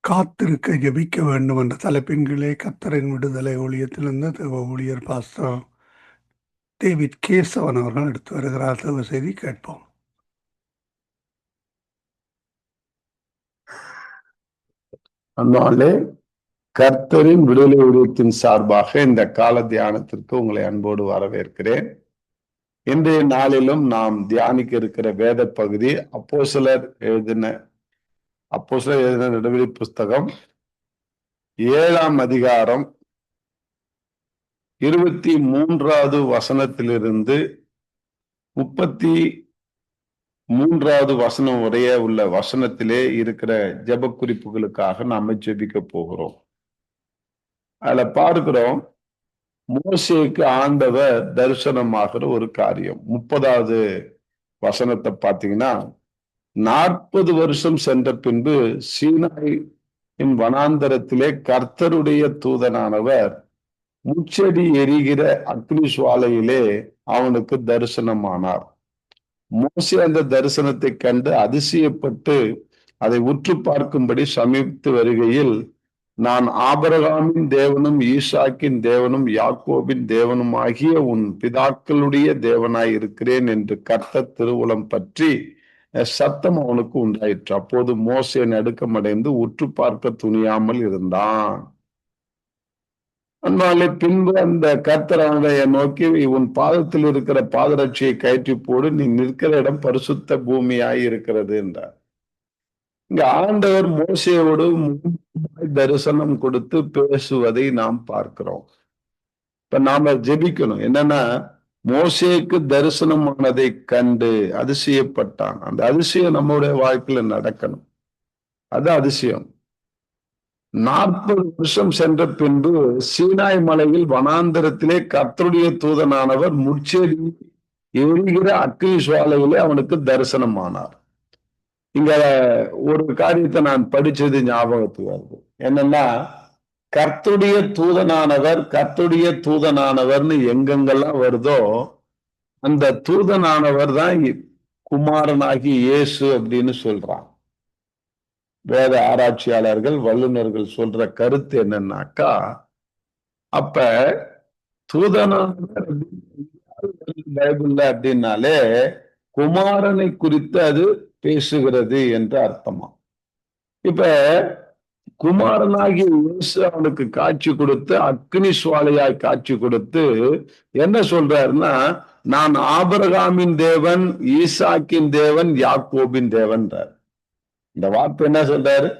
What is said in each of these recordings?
காத்திருக்க ஜெபிக்க வேண்டும் என்ற தலைப்பின் கீழே கர்த்தரின் விடுதலை ஊழியத்திலிருந்து தேவ ஊழியர் பாஸ்டர் டேவிட் கேசவன் அவர்கள் எடுத்து வருகிறார். தேவ செய்தி கேட்போம். அன்பாலே, கர்த்தரின் விடுதலை ஊழியத்தின் சார்பாக இந்த கால தியானத்திற்கு உங்களை அன்போடு வரவேற்கிறேன். இன்றைய நாளிலும் நாம் தியானிக்க இருக்கிற வேத பகுதி அப்போஸ்தலர் எழுதின நடுவழி புஸ்தகம் 7ஆம் அதிகாரம் 23வது வசனத்திலிருந்து 33வது வசனம் உடைய உள்ள வசனத்திலே இருக்கிற ஜெப குறிப்புகளுக்காக நாம ஜெபிக்க போகிறோம். அதுல பார்க்கிறோம், மோசேக்கு ஆண்டவர் தரிசனமாகிற ஒரு காரியம். 30வது வசனத்தை பார்த்தீங்கன்னா, 40 வருஷம் சென்ற பின்பு சீனாயின் வனாந்தரத்திலே கர்த்தருடைய தூதனானவர் முச்செடி எரிகிற அக்னி சுவாலையிலே அவனுக்கு தரிசனமானார். மோசே அந்த தரிசனத்தை கண்டு அதிசயப்பட்டு அதை உற்று பார்க்கும்படி சமீபித்து வருகையில், நான் ஆபிரகாமின் தேவனும் ஈசாக்கின் தேவனும் யாக்கோபின் தேவனும் ஆகிய உன் பிதாக்களுடைய தேவனாய் இருக்கிறேன் என்று கர்த்தர் திருவுளம் பற்றி சத்தம் அவனுக்கு உண்டாயிற்று. அப்போது மோசே நடுக்கமடைந்து உற்று பார்க்க துணியாமல் இருந்தான். அன்பாலே, பின்பு அந்த கர்த்தர் அவனை நோக்கி, உன் பாதத்தில் இருக்கிற பாதரட்சியை கயற்றி போடு, நீ நிற்கிற இடம் பரிசுத்த பூமியாய் இருக்கிறது என்றார். இங்க ஆண்டவர் மோசேயோடு தரிசனம் கொடுத்து பேசுவதை நாம் பார்க்கிறோம். இப்ப நாம ஜெபிக்கணும். என்னன்னா, மோசேக்கு தரிசனமானதை கண்டு அதிசயப்பட்டான். அந்த அதிசயம் நம்முடைய வாழ்க்கையில நடக்கணும். அது அதிசயம். 40 வருஷம் சென்ற பின்பு சீனாய் மலையில் வனாந்தரத்திலே கர்த்தருடைய தூதனானவர் முச்செடி எரிகிற அக்னி சுவாலையிலே அவனுக்கு தரிசனமானார். இங்க ஒரு காரியத்தை நான் படிச்சது ஞாபகத்துக்கு வருது. என்னன்னா, கர்த்தருடைய தூதனானவர்னு எங்கெங்கெல்லாம் வருதோ அந்த தூதனானவர் தான் குமாரனாகி இயேசு அப்படின்னு சொல்றான். வேத ஆராய்ச்சியாளர்கள், வல்லுநர்கள் சொல்ற கருத்து என்னன்னாக்கா, அப்ப தூதனானவர் பைபிள்ல அப்படின்னாலே குமாரனை குறித்து அது பேசுகிறது என்று அர்த்தமா. இப்ப குமாரனாகிய இயேசு அவனுக்கு காட்சி கொடுத்து, அக்னி சுவாலையாய் காட்சி கொடுத்து என்ன சொல்றாருன்னா, நான் ஆபிரகாமின் தேவன், ஈசாக்கின் தேவன், யாக்கோபின் தேவன்றார். இந்த வார்த்தை என்ன சொல்றாரு?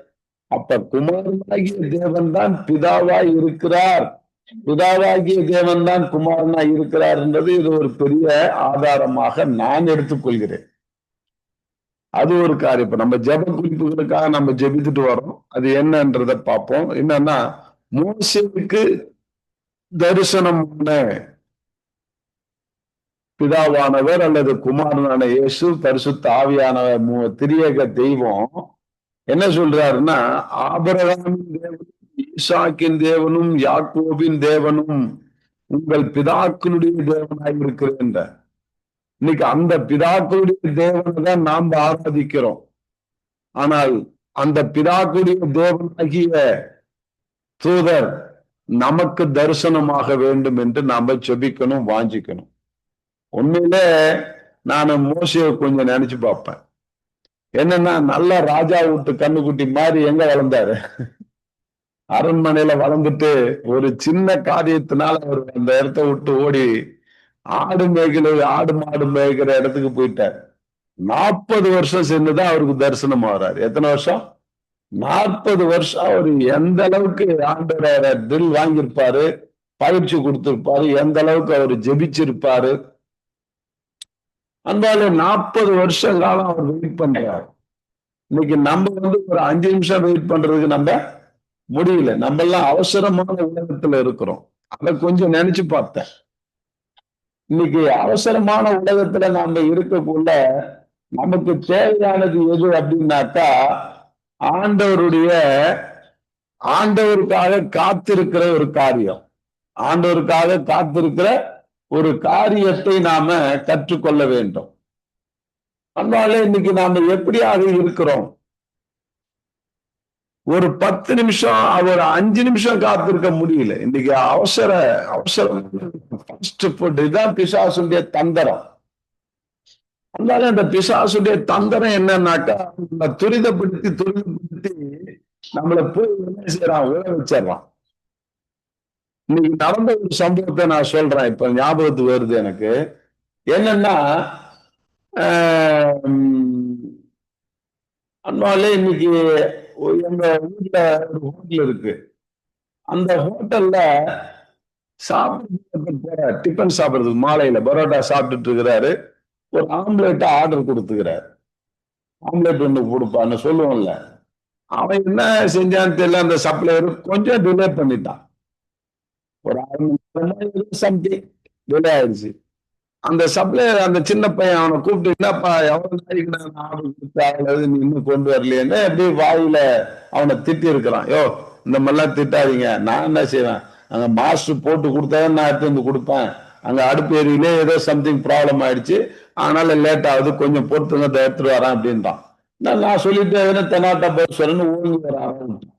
அப்ப குமாரனாகிய தேவன் தான் பிதாவாய் இருக்கிறார், பிதாவாகிய தேவன் தான் குமாரனாய் இருக்கிறார் என்றது இது ஒரு பெரிய ஆதாரமாக நான் எடுத்துக்கொள்கிறேன். அது ஒரு காரியம். இப்ப நம்ம ஜெப குறிப்புகளுக்காக நம்ம ஜெபித்துட்டு வரோம். அது என்னன்றத பார்ப்போம். என்னன்னா, மோசேவுக்கு தரிசனமான பிதாவானவர் அல்லது குமாரனான இயேசு, பரிசுத்த ஆவியானவர், திரியேக தெய்வம் என்ன சொல்றாருன்னா, ஆபிரகாமின் தேவனும் ஈசாக்கின் தேவனும் யாக்கோபின் தேவனும் உங்கள் பிதாக்களுடைய தேவனாய் இருக்கிறேன். இன்னைக்கு அந்த பிதாக்களுடைய தேவனை தான் நாம் ஆராதிக்கிறோம். ஆனால் அந்த பிதாக்களுடைய தேவனாகிய தூதர் நமக்கு தரிசனமாக வேண்டும் என்று நாம ஜெபிக்கணும், வாஞ்சிக்கணும். உண்மையிலே நான் மோசேவை கொஞ்சம் நினைச்சு பார்ப்பேன். என்னன்னா, நல்ல ராஜா வீட்டு கண்ணுக்குட்டி மாதிரி எங்க வளர்ந்தாரு? அரண்மனையில வளர்ந்துட்டு ஒரு சின்ன காரியத்தினால அவர் அந்த இடத்த விட்டு ஓடி ஆடு மாடு மேய்க்கிற இடத்துக்கு போயிட்டார். 40 வருஷம் சென்றுதான் அவருக்கு தரிசனம் ஆகிறார். எத்தனை வருஷம்? 40 வருஷம். அவர் எந்த அளவுக்கு ஆண்டவரை தில் வாங்கியிருப்பாரு, பயிற்சி கொடுத்திருப்பாரு, எந்த அளவுக்கு அவர் ஜெபிச்சிருப்பாரு. அந்தால 40 வருஷ காலம் அவர் வெயிட் பண்றாரு. இன்னைக்கு நம்ம ஒரு 5 நிமிஷம் வெயிட் பண்றதுக்கு நம்ம முடியல. நம்ம எல்லாம் அவசரமான உலகத்துல இருக்கிறோம். அதை கொஞ்சம் நினைச்சு பார்த்தேன். இன்னைக்கு அவசரமான உலகத்துல நாம இருக்கக்குள்ள நமக்கு தேவையானது எது அப்படின்னாக்கா, ஆண்டவருக்காக காத்திருக்கிற ஒரு காரியம், ஆண்டவருக்காக காத்திருக்கிற ஒரு காரியத்தை நாம கற்றுக்கொள்ள வேண்டும். அதனால இன்னைக்கு நாம எப்படியாக இருக்கிறோம்? ஒரு 10 நிமிஷம், ஒரு 5 நிமிஷம் காத்திருக்க முடியல. இன்னைக்கு அவசரம் ஃபாஸ்ட் ஃபுட், இதுதான் பிசாசுடைய தந்திரம். அதனால அந்த பிசாசுடைய தந்திரம் என்னன்னாக்கா, துரிதப்படுத்தி நம்மளை போய் என்ன செய்யறான், உழ வச்சிடறான். இன்னைக்கு நடந்த ஒரு சம்பவத்தை நான் சொல்றேன், இப்ப ஞாபகத்துக்கு வருது எனக்கு. என்னன்னா, அதனால இன்னைக்கு எங்க ஊர்ல ஒரு ஹோட்டல் இருக்கு. அந்த ஹோட்டல்ல சாப்பிட்டு டிஃபன் சாப்பிடுறதுக்கு மாலையில பரோட்டா சாப்பிட்டுட்டு இருக்கிறாரு. ஒரு ஆம்லேட் ஆர்டர் கொடுத்துக்கிறாரு. ஆம்லேட் ஒண்ணு கொடுப்பான்னு சொல்லுவோம்ல. அவன் என்ன செஞ்சான்னு தெரியல, அந்த சப்ளையர் கொஞ்சம் டிலே பண்ணிட்டான். ஒரு 6 சம்திங் டிலே ஆயிடுச்சு. அந்த சப்ளையர், அந்த சின்ன பையன் அவனை கூப்பிட்டு, என்னப்பா எவ்வளவு நாளைக்கு நான் ஆர்டர் கொடுத்தாலும் நீ இன்னும் கொண்டு வரலையேன்னு எப்படி வாயில அவனை திட்டி இருக்கிறான். யோ, இந்த மாதிரிலாம் திட்டாதீங்க, நான் என்ன செய்வேன், அங்க மாஸ்டர் போட்டு கொடுத்தாதான் நான் எடுத்து வந்து கொடுப்பேன். அங்க அடுப்பு ஏரியிலே ஏதோ சம்திங் ப்ராப்ளம் ஆயிடுச்சு, அதனால லேட் ஆகுது, கொஞ்சம் பொறுத்துங்க, எடுத்துட்டு வரேன் அப்படின்றான். நான் சொல்லிட்டு தென்னாட்டா போய் சொல்லணும்னு ஓங்கி ஒரு அறை விட்டேன்.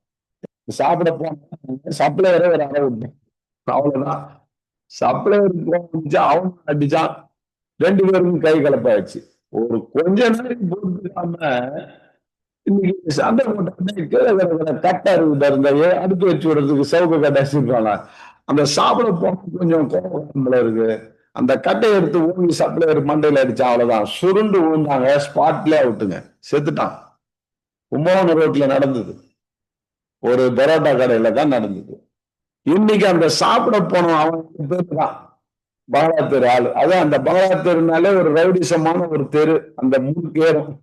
சாப்பிட போன சப்ளையரே ஒரு அறை விட்டேன். அவ்வளவுதான். சப்ளையர் போச்சு, அவன் அடிச்சான். 2 பேருக்கும் கை கலப்பாயிடுச்சு. ஒரு கொஞ்ச நேரம் போட்டுக்காம இன்னைக்கு சண்டை போட்ட கீழே கட்டை இருந்தா அடுப்பு வச்சு விடுறதுக்கு சவுக்க கட்டை வச்சிருக்காங்க. அந்த சாப்பிட போன கொஞ்சம் கோபம் இருக்கு. அந்த கட்டையை எடுத்து ஓங்கி சப்ளையர் மண்டையில அடிச்சா, அவ்வளவுதான், சுருண்டு விழுந்தாங்க. ஸ்பாட்ல அவுட்டுங்க, செத்துட்டான். கும்பகோணம் ரோட்ல நடந்தது, ஒரு பரோட்டா கடையில தான் நடந்தது. இன்னைக்கு அந்த சாப்பிட போனோம் அவன் பேர் தான் பங்களா தெரு ஆளு. அதான் அந்த பங்களா தெருனாலே ஒரு ரவுடிசமான ஒரு தெரு. அந்த 3 பேரும்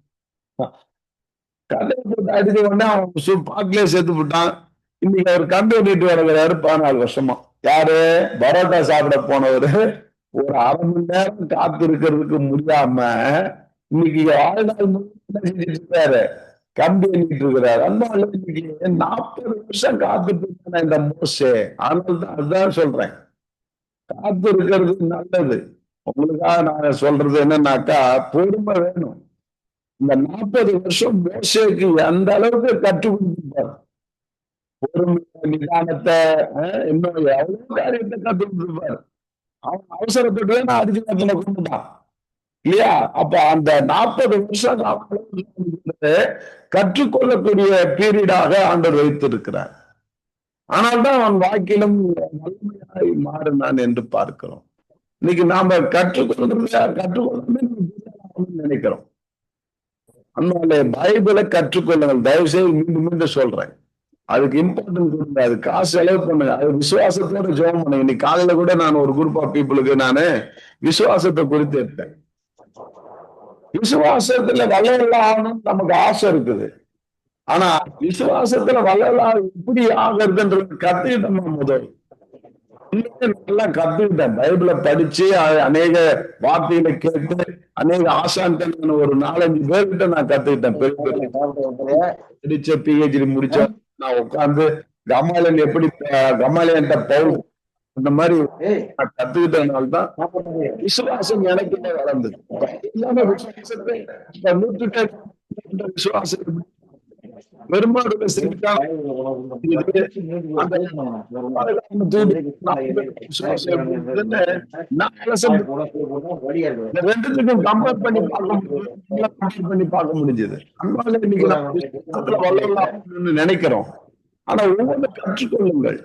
கதை போட்டு அடிச்சு உடனே அவன் பாட்டிலே சேர்த்து விட்டான். இன்னைக்கு அவர் கண்டுபிடிட்டு வருகிறாரு 14 வருஷமா. யாரு? பரோட்டா சாப்பிட போனவரு ஒரு அரை மணி நேரம் காத்து இருக்கிறதுக்கு முடியாம இன்னைக்கு வாழ்நாள் முழுக்க செஞ்சுட்டு இருக்காரு, கம்பி எண்ணிட்டு இருக்கிறாரு. அதனால இன்னைக்கு 40 வருஷம் காத்துட்டு இருக்கான இந்த மோசே. அதனால்தான் அதுதான் சொல்றேன், காத்து இருக்கிறது நல்லது. உங்களுக்காக நான் சொல்றது என்னன்னாக்கா, பொறுமை வேணும். இந்த 40 வருஷம் மோசேக்கு எந்த அளவுக்கு கற்றுக் கொடுத்திருப்பார். பொறுமை, நிதானத்தை, இன்னும் எவ்வளவு காரியத்தை கற்றுக் கொடுத்திருப்பார். அவன் அவசரப்பட்டு நான் அடிச்சு கத்தனை கொண்டுட்டான் இல்லையா? அப்ப அந்த 40 வருஷம் கற்றுக்கொள்ளக்கூடிய பீரியடாக ஆண்டவர் வைத்திருக்கிறார். ஆனால்தான் அவன் வாக்கிலும் வல்லமையாய் மாறினான் என்று பார்க்கிறோம். இன்னைக்கு நாம கற்றுக்கொள்ளணும்னு நினைக்கிறோம். அதனால பைபிளை கற்றுக்கொள்ளுங்கள், தயவு செய்து மீண்டும் மீண்டும் சொல்றேன். அதுக்கு இம்பார்ட்டன்ஸ் கொடுங்க, அது காசு செலவு பண்ணுங்க, அது விசுவாசத்தோட ஜெபம் பண்ணுங்க. இன்னைக்கு காலையில கூட நான் ஒரு குரூப் ஆஃப் பீப்புளுக்கு நானு விசுவாசத்தை குறித்து எடுத்தேன். விசுவாசத்துல வல்லவர்களா ஆகணும்னு நமக்கு ஆசை இருக்குது. ஆனா விசுவாசத்துல வல்லவர்களா எப்படி ஆகிறதுன்றது கத்துக்கிட்டோமா? முதல் நல்லா கத்துக்கிட்டேன். பைபிளை படிச்சு அநேக வார்த்தைகளை கேட்டு அநேக ஆசான்கள் ஒரு 4-5 பேர்கிட்ட நான் கத்துக்கிட்டேன். படிச்ச PhD முடிச்ச நான் உட்கார்ந்து கமாலியன் எப்படி கமாலியன் பவுல் இந்த மாதிரி கத்துக்கிட்டதுனால்தான் விசுவாசம் எனக்குமே வளர்ந்தது. இல்லாம விசுவாசத்தை விசுவாசம் பெருமாடு ரெண்டுத்துக்கும் கம்பேர் பண்ணி பார்க்க முடிஞ்சது. அதனால இன்னைக்கு நினைக்கிறோம். ஆனா ஒவ்வொன்று கற்றுக்கொள்ளுங்கள்,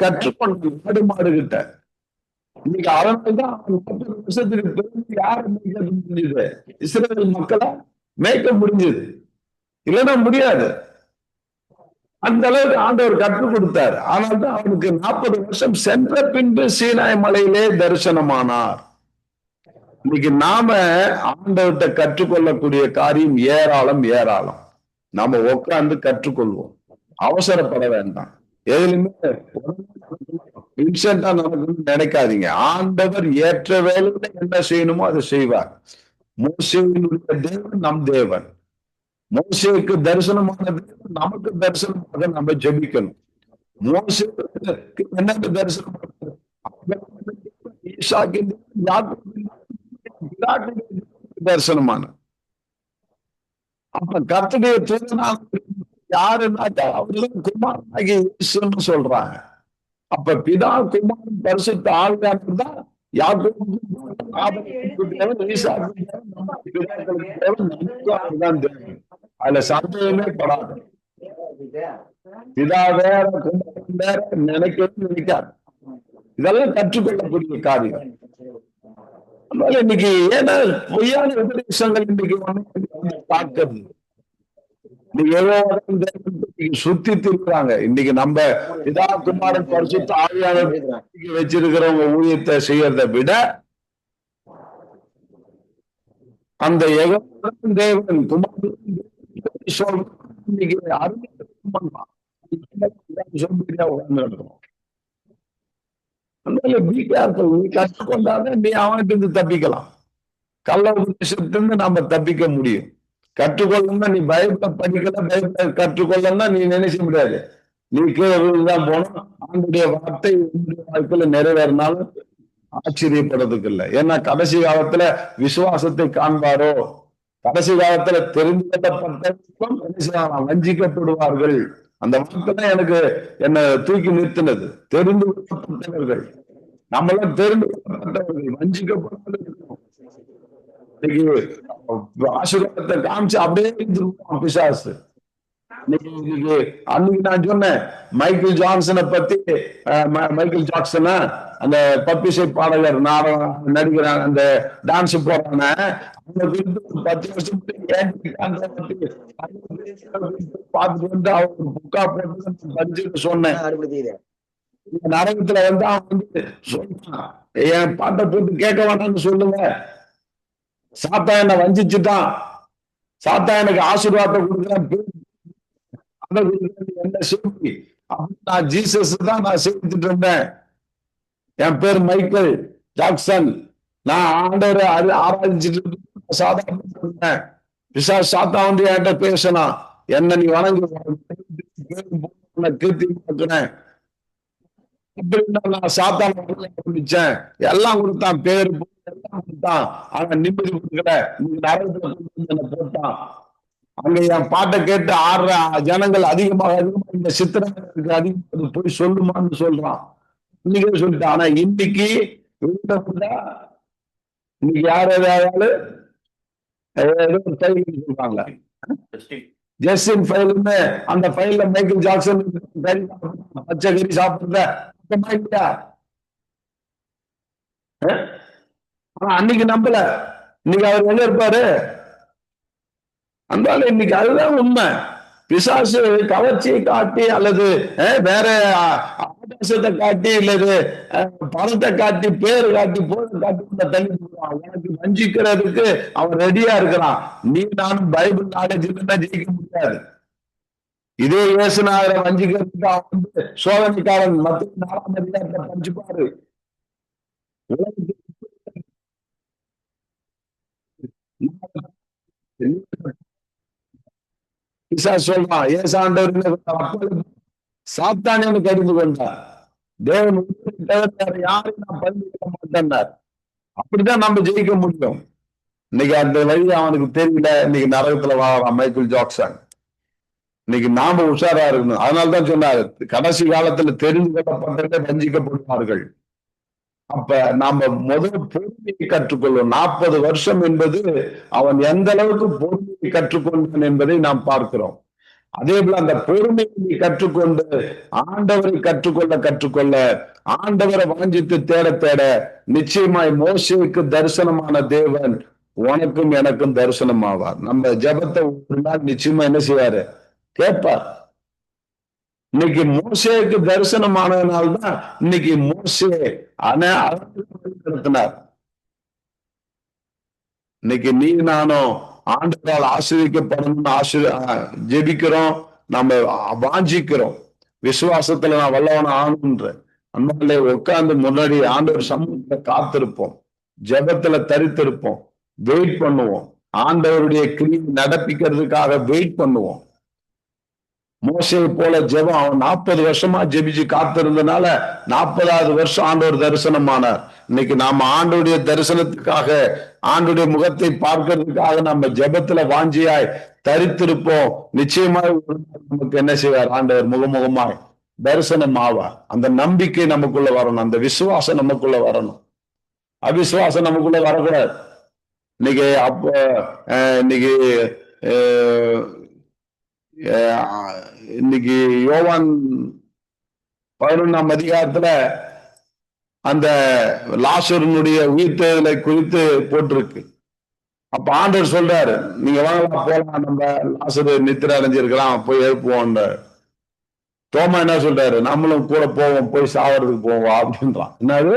கற்றுக்கொண்டு நாடு மாடு கிட்ட. இன்னைக்கு அதனால்தான் 30 வருஷத்துக்கு பிறகு யாரு மேய்க்க முடிஞ்சது? இஸ்ரேல் மக்களை மேய்க்க முடிஞ்சது, இல்லைன்னா முடியாது. அந்த அளவுக்கு ஆண்டவர் கற்றுக் கொடுத்தார். ஆனால் தான் அவனுக்கு 40 வருஷம் சென்ற பின்பு சீனாய் மலையிலே தரிசனமானார். இன்னைக்கு நாம ஆண்டவர்கிட்ட கற்றுக்கொள்ளக்கூடிய காரியம் ஏராளம். நாம உட்கார்ந்து கற்றுக்கொள்வோம், அவசரப்பட வேண்டாம். எதுலையுமே இன்ஸ்டன்டா நமக்கு நினைக்காதீங்க. ஆண்டவர் ஏற்ற வேலையில என்ன செய்யணுமோ அதை செய்வார். மோசேயினுடைய தேவன் நம் தேவன். மோசேக்கு தரிசனமான தேவன் நமக்கு தரிசனமாக நம்ம ஜெபிக்கணும். மோசேக்கு என்ன தரிசனம்? தரிசனமான அப்ப கர்த்தருடைய தூதனாக யாருன்னாக்கா அவர்தான் குமாரனாகிய இயேசுன்னு சொல்றாங்க. அப்ப பிதா குமாரன் பரிசுத்த ஆவியானவர் தான் யாக்கோபுக்கும் ஆபிரகாமுக்கும் தேவன், ஈசாக்குக்கும் தேவன், நம்ம பிதாக்களுக்கு தேவன், நமக்கும் அவர்தான் தேவன். அதுல சந்தேகமே படாது. பிதா வேற குமாரன் வேற நினைக்கவும் நினைக்காது. இதெல்லாம் கற்றுக்கொள்ளக்கூடிய காரியம். அதனால இன்னைக்கு ஏன்னா பொய்யான உபதேசங்கள் இன்னைக்கு தாக்குது. சுத்தி திருக்குறாங்க. இன்னைக்கு நம்ம பிதா குமாரன் பரிசுத்த ஆவியானவர் வச்சிருக்கிறவங்க ஊழியத்தை செய்யறதை விட அந்த தேவன் குமாரன் இன்னைக்கு நீ கற்றுக்கொண்டாதான் நீ அவனுக்கு தப்பிக்கலாம். கள்ள உபதேசத்திலிருந்து நாம தப்பிக்க முடியும். கற்றுக்கொள்ளணும்னா நீ பைபிளை படிக்கல, பைபிளை கற்றுக்கொள்ளணும்னா நீ நினைச்ச முடியாது. நீ கீழே தான் போனோம். ஆண்டுடைய வார்த்தை வாழ்க்கையில நிறைவேறினாலும் ஆச்சரியப்படுறதுக்கு இல்லை. ஏன்னா கடைசி காலத்துல விசுவாசத்தை காண்பாரோ, கடைசி காலத்துல தெரிந்து கொள்ளப்பட்ட வஞ்சிக்கப்படுவார்கள். அந்த வார்த்தை தான் எனக்கு என்ன தூக்கி நிறுத்தினது. தெரிந்து கொள்ளப்பட்டவர்கள், நம்மளாம் தெரிந்து கொள்ளப்பட்டவர்கள் வஞ்சிக்கப்பட்டவர்கள். ஆசீர்வாதத்தை காமிச்சு அப்படியே பிசாசு. அன்னைக்கு நான் சொன்னேன் மைக்கேல் ஜாக்சனை பத்தி. மைக்கேல் ஜாக்சனா அந்த பப்பிசை பாடகர், நாடகம் நடிக்கிறாங்க, அந்த டான்ஸ் போறான 10 வருஷம் பார்த்துட்டு வந்து அவர் புக்கா போட்டு சொன்னேன். நரகத்துல வந்து அவன் வந்து சொன்னான், என் பாட்டை போட்டு கேட்க வேண்டாம்னு சொல்லுங்க. சாத்தா என்ன வஞ்சிச்சுட்டான், சாத்தா எனக்கு ஆசீர்வாதத்தை கொடுக்குறேன், என்ன சொல்லி நான் ஜீசஸ் தான் நான் செஞ்சுட்டு இருந்தேன். என் பேர் மைக்கேல் ஜாக்சன், நான் ஆண்டவரை ஆராய்ச்சிட்டு சாதாரண பிசாசு சாத்தா வந்து என்கிட்ட பேசினா, என்ன நீ வணங்கு கீர்த்தி பார்க்கிறேன் அப்படின்னா நான் சாத்தான் ஆரம்பிச்சேன். எல்லாம் கொடுத்தான், பேரு எல்லாம் கொடுத்தான். ஆனா நிம்மதி கொடுக்கல. நீங்க நரகத்துல போட்டான். அங்க என் பாட்டை கேட்டு ஆடுற ஜனங்கள் அதிகமாக இந்த சித்திரங்களுக்கு அதிகமாக போய் சொல்லுமான்னு சொல்றான். இன்னைக்கு சொல்லிட்டான். ஆனா இன்னைக்கு இன்னைக்கு யார் ஏதாவது சொல்றாங்க ஜஸ்டின் ஃபைல்னு, அந்த ஃபைல்ல மைக்கேல் ஜாக்சன் பச்சை கறி சாப்பிடுற அன்னைக்கு நம்பல. இன்னைக்கு அவர் எங்க இருப்பாரு? அதனால இன்னைக்கு அதுதான் உண்மை. பிசாசு கவர்ச்சியை காட்டி அல்லது வேற ஆபாசத்தை காட்டி அல்லது பணத்தை காட்டி பேரு காட்டி போதை காட்டி தள்ளி போடுவான். எனக்கு வஞ்சிக்கிறதுக்கு அவன் ரெடியா இருக்கிறான். நீ நானும் பைபிள் நாலேஜ் இருந்தா ஜெயிக்க முடியாது. இதே இயேசுநாதரை வஞ்சிக்கிறதுக்கு அவன் வந்து சோதனைக்காரன் மத்திய 4ஆம் அதிகாரத்தை பஞ்சுப்பாரு. சொல்றான் ஏசாண்டவர் சாத்தான் எனக்கு அறிந்து கொண்டார், தேவன் யாரையும் நான் பரிந்துரைக்க மாட்டேன்னார். அப்படிதான் நம்ம ஜெயிக்க முடியும். இன்னைக்கு அந்த வழி அவனுக்கு தெரியல. இன்னைக்கு நரகத்துல வாழறான் மைக்கேல் ஜாக்சன். இன்னைக்கு நாம உஷாரா இருக்கணும். அதனால்தான் சொன்னாரு, கடைசி காலத்துல தெரிந்து கொள்ளப்பட்டே வஞ்சிக்கப்படுவார்கள். அப்ப நாம முதல் பொறுமையை கற்றுக்கொள்வோம். 40 வருஷம் என்பது அவன் எந்த அளவுக்கு பொறுமையை கற்றுக்கொண்டான் என்பதை நாம் பார்க்கிறோம். அதே போல அந்த பொறுமையை கற்றுக்கொண்டு ஆண்டவரை கற்றுக்கொள்ள ஆண்டவரை வாஞ்சித்து தேட தேட நிச்சயமாய் மோசேக்கு தரிசனமான தேவன் உனக்கும் எனக்கும் தரிசனம் ஆவார். நம்ம ஜெபத்தை ஒரு நாள் நிச்சயமா என்ன செய்வாரு? கேட்பார். இன்னைக்கு மோசேக்கு தரிசனமானதுனால்தான் இன்னைக்கு மோசே நடத்தினார். இன்னைக்கு நீ நானும் ஆண்டவரால் ஆசீர்வதிக்கப்படணும்னு ஜெபிக்கிறோம், நம்ம வாஞ்சிக்கிறோம். விசுவாசத்துல நான் வல்லவன ஆணுன்ற அந்த உட்கார்ந்து முன்னாடி ஆண்டவர் சமூகத்துல காத்திருப்போம், ஜெபத்துல தரித்திருப்போம், வெயிட் பண்ணுவோம். ஆண்டவருடைய கிரியை நடப்பிக்கிறதுக்காக வெயிட் பண்ணுவோம். மோசே போல ஜெபம் அவன் 40 வருஷமா ஜெபிச்சு காத்திருந்தனால 40வது வருஷம் ஆண்டவர் தரிசனமானார். இன்னைக்கு நாம ஆண்டவருடைய தரிசனத்துக்காக ஆண்டுடைய முகத்தை பார்க்கறதுக்காக நம்ம ஜெபத்துல வாஞ்சியாய் தரித்திருப்போம். நிச்சயமாய் நமக்கு என்ன செய்வார்? ஆண்டவர் முகமுகமாய் தரிசனம் ஆவார். அந்த நம்பிக்கை நமக்குள்ள வரணும், அந்த விசுவாசம் நமக்குள்ள வரணும். அவிசுவாசம் நமக்குள்ள வரக்கூடாது. இன்னைக்கு இன்னைக்கு யோவான் 11ஆம் அதிகாரத்துல அந்த லாசருனுடைய உயிர்த்தெழுதலை குறித்து போட்டிருக்கு. அப்ப ஆண்டவர் சொல்றாரு, நீங்க வாங்கலாம் போலாம், நம்ம லாசரு நித்திரை அடைஞ்சிருக்கலாம், போய் எழுப்புவோம். தோமா என்ன சொல்றாரு? நம்மளும் கூட போவோம், போய் சாவறதுக்கு போவோம் அப்படின்றான். என்னது?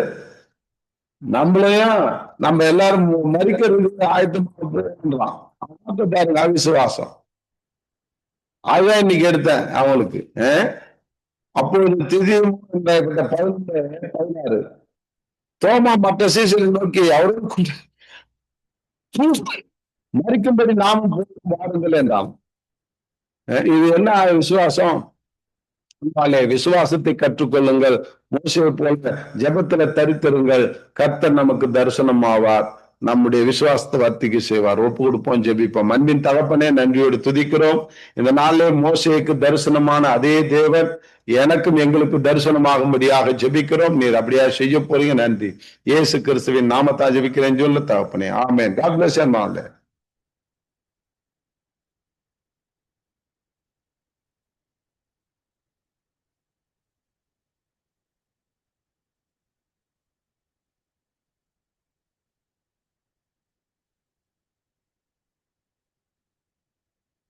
நம்மளையும் நம்ம எல்லாரும் மறிக்கிறதுக்கு ஆயத்தமான்றான். அவிசுவாசம். அதுதான் இன்னைக்கு எடுத்தேன் அவங்களுக்கு. அப்பொழுது திடீர்னு 16 தோமா மற்ற சீசனை நோக்கி அவருக்கு மறிக்கும்படி நாமும் வாருங்கள் என்றான். இது என்ன விசுவாசம்? விசுவாசத்தை கற்றுக்கொள்ளுங்கள், மோசேயை போல ஜெபத்துல தரித்திருங்கள், கர்த்தர் நமக்கு தரிசனம் ஆவார், நம்முடைய விசுவாசத்தை வர்த்திக்க செய்வார். ஒப்பு கொடுப்போம், ஜெபிப்போம். அன்பின் தகப்பனே, நன்றியோடு துதிக்கிறோம். இந்த நாளிலே மோசேக்கு தரிசனமான அதே தேவன் எனக்கும் எங்களுக்கு தரிசனமாகும்படியாக ஜெபிக்கிறோம். நீர் அப்படியா செய்ய போறீங்க. நன்றி. இயேசு கிறிஸ்துவின் நாமத்தா ஜெபிக்கிறேன் சொல்ல தகப்பனே, ஆமென். God bless you.